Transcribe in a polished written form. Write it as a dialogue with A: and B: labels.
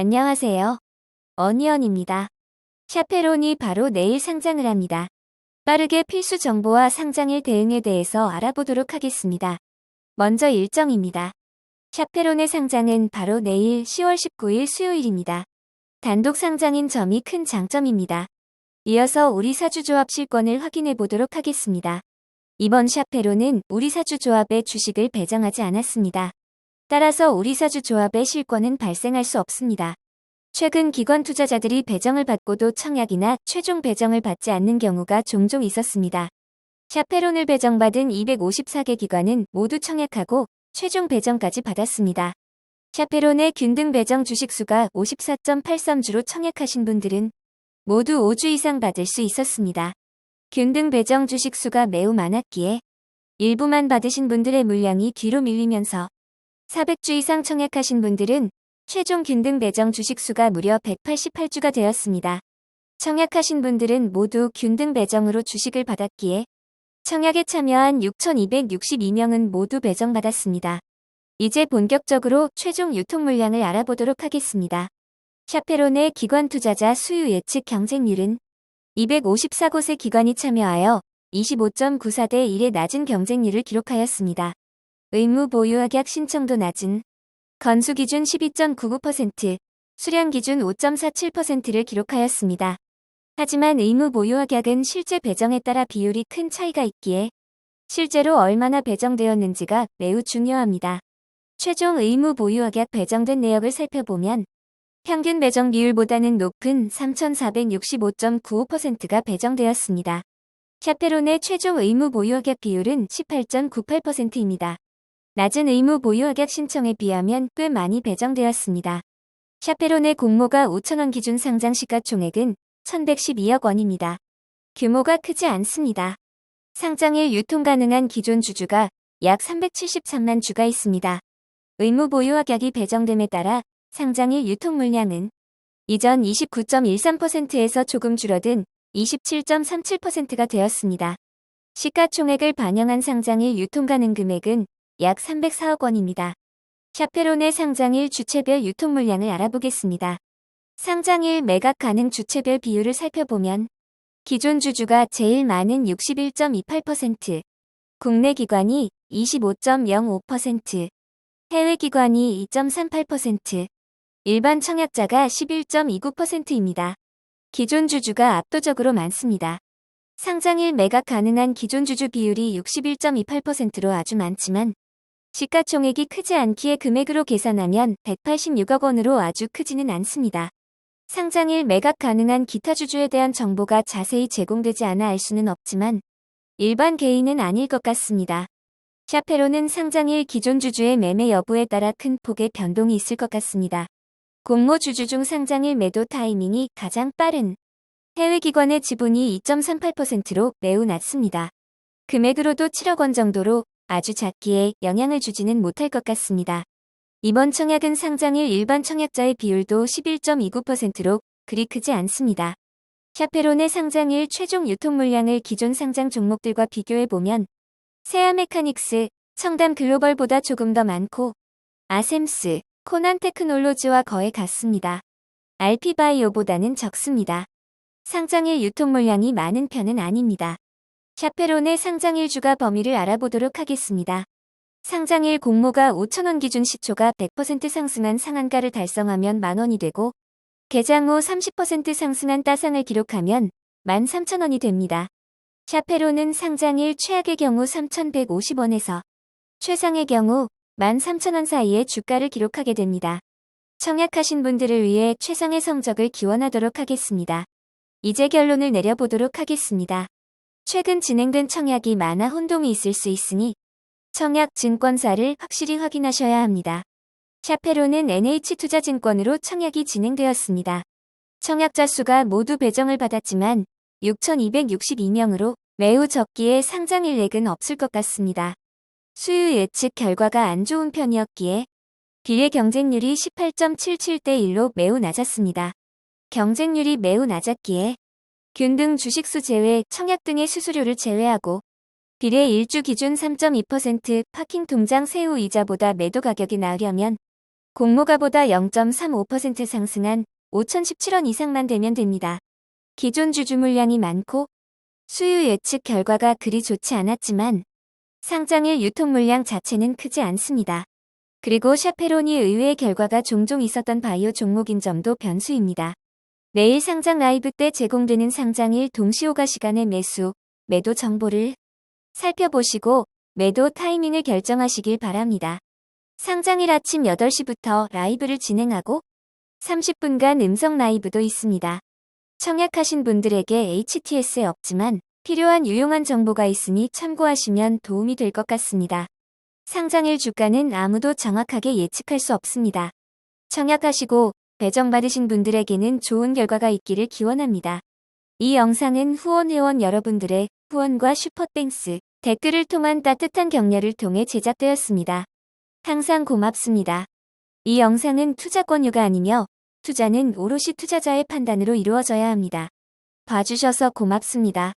A: 안녕하세요. 어니언입니다. 샤페론이 바로 내일 상장을 합니다. 빠르게 필수 정보와 상장일 대응에 대해서 알아보도록 하겠습니다. 먼저 일정입니다. 샤페론의 상장은 바로 내일 10월 19일 수요일입니다. 단독 상장인 점이 큰 장점입니다. 이어서 우리사주조합 실권을 확인해 보도록 하겠습니다. 이번 샤페론은 우리사주조합의 주식을 배정하지 않았습니다. 따라서 우리사주조합의 실권은 발생할 수 없습니다. 최근 기관 투자자들이 배정을 받고도 청약이나 최종 배정을 받지 않는 경우가 종종 있었습니다. 샤페론을 배정받은 254개 기관은 모두 청약하고 최종 배정까지 받았습니다. 샤페론의 균등 배정 주식수가 54.83주로 청약하신 분들은 모두 5주 이상 받을 수 있었습니다. 균등 배정 주식수가 매우 많았기에 일부만 받으신 분들의 물량이 뒤로 밀리면서 400주 이상 청약하신 분들은 최종 균등 배정 주식수가 무려 188주가 되었습니다. 청약하신 분들은 모두 균등 배정으로 주식을 받았기에 청약에 참여한 6,262명은 모두 배정받았습니다. 이제 본격적으로 최종 유통 물량을 알아보도록 하겠습니다. 샤페론의 기관 투자자 수요 예측 경쟁률은 254곳의 기관이 참여하여 25.94대 1의 낮은 경쟁률을 기록하였습니다. 의무 보유확약 신청도 낮은 건수 기준 12.99%, 수량 기준 5.47%를 기록하였습니다. 하지만 의무 보유확약은 실제 배정에 따라 비율이 큰 차이가 있기에 실제로 얼마나 배정되었는지가 매우 중요합니다. 최종 의무 보유확약 배정된 내역을 살펴보면 평균 배정 비율보다는 높은 3,465.95%가 배정되었습니다. 샤페론의 최종 의무 보유확약 비율은 18.98%입니다. 낮은 의무 보유확약 신청에 비하면 꽤 많이 배정되었습니다. 샤페론의 공모가 5,000원 기준 상장 시가총액은 1,112억 원입니다. 규모가 크지 않습니다. 상장일 유통 가능한 기존 주주가 약 373만 주가 있습니다. 의무 보유확약이 배정됨에 따라 상장일 유통 물량은 이전 29.13%에서 조금 줄어든 27.37%가 되었습니다. 시가총액을 반영한 상장일 유통 가능 금액은 약 304억 원입니다. 샤페론의 상장일 주체별 유통 물량을 알아보겠습니다. 상장일 매각 가능 주체별 비율을 살펴보면 기존 주주가 제일 많은 61.28%, 국내 기관이 25.05%, 해외 기관이 2.38%, 일반 청약자가 11.29%입니다. 기존 주주가 압도적으로 많습니다. 상장일 매각 가능한 기존 주주 비율이 61.28%로 아주 많지만 시가총액이 크지 않기에 금액으로 계산하면 186억 원으로 아주 크지는 않습니다. 상장일 매각 가능한 기타 주주에 대한 정보가 자세히 제공되지 않아 알 수는 없지만 일반 개인은 아닐 것 같습니다. 샤페론은 상장일 기존 주주의 매매 여부에 따라 큰 폭의 변동이 있을 것 같습니다. 공모 주주 중 상장일 매도 타이밍이 가장 빠른 해외 기관의 지분이 2.38%로 매우 낮습니다. 금액으로도 7억 원 정도로 아주 작기에 영향을 주지는 못할 것 같습니다. 이번 청약은 상장일 일반 청약자의 비율도 11.29%로 그리 크지 않습니다. 샤페론의 상장일 최종 유통 물량을 기존 상장 종목들과 비교해보면 세아 메카닉스, 청담 글로벌보다 조금 더 많고 아셈스, 코난 테크놀로지와 거의 같습니다. RP바이오보다는 적습니다. 상장일 유통 물량이 많은 편은 아닙니다. 샤페론의 상장일 주가 범위를 알아보도록 하겠습니다. 상장일 공모가 5,000원 기준 시초가 100% 상승한 상한가를 달성하면 만원이 되고 개장 후 30% 상승한 따상을 기록하면 13,000원이 됩니다. 샤페론은 상장일 최악의 경우 3,150원에서 최상의 경우 13,000원 사이의 주가를 기록하게 됩니다. 청약하신 분들을 위해 최상의 성적을 기원하도록 하겠습니다. 이제 결론을 내려보도록 하겠습니다. 최근 진행된 청약이 많아 혼동이 있을 수 있으니 청약 증권사를 확실히 확인하셔야 합니다. 샤페론은 NH투자증권으로 청약이 진행되었습니다. 청약자 수가 모두 배정을 받았지만 6,262명으로 매우 적기에 상장일액은 없을 것 같습니다. 수요 예측 결과가 안 좋은 편이었기에 비례 경쟁률이 18.77대 1로 매우 낮았습니다. 경쟁률이 매우 낮았기에 균등 주식수 제외 청약 등의 수수료를 제외하고 비례 1주 기준 3.2% 파킹 통장 세후 이자보다 매도 가격이 나으려면 공모가보다 0.35% 상승한 5,017원 이상만 되면 됩니다. 기존 주주 물량이 많고 수요 예측 결과가 그리 좋지 않았지만 상장일 유통 물량 자체는 크지 않습니다. 그리고 샤페론이 의외의 결과가 종종 있었던 바이오 종목인 점도 변수입니다. 내일 상장 라이브 때 제공되는 상장일 동시호가 시간의 매도 정보를 살펴보시고 매도 타이밍을 결정하시길 바랍니다. 상장일 아침 8시부터 라이브를 진행하고 30분간 음성 라이브도 있습니다. 청약하신 분들에게 HTS에 없지만 필요한 유용한 정보가 있으니 참고하시면 도움이 될 것 같습니다. 상장일 주가는 아무도 정확하게 예측할 수 없습니다. 청약하시고 배정받으신 분들에게는 좋은 결과가 있기를 기원합니다. 이 영상은 후원 회원 여러분들의 후원과 슈퍼땡스, 댓글을 통한 따뜻한 격려를 통해 제작되었습니다. 항상 고맙습니다. 이 영상은 투자 권유가 아니며 투자는 오롯이 투자자의 판단으로 이루어져야 합니다. 봐주셔서 고맙습니다.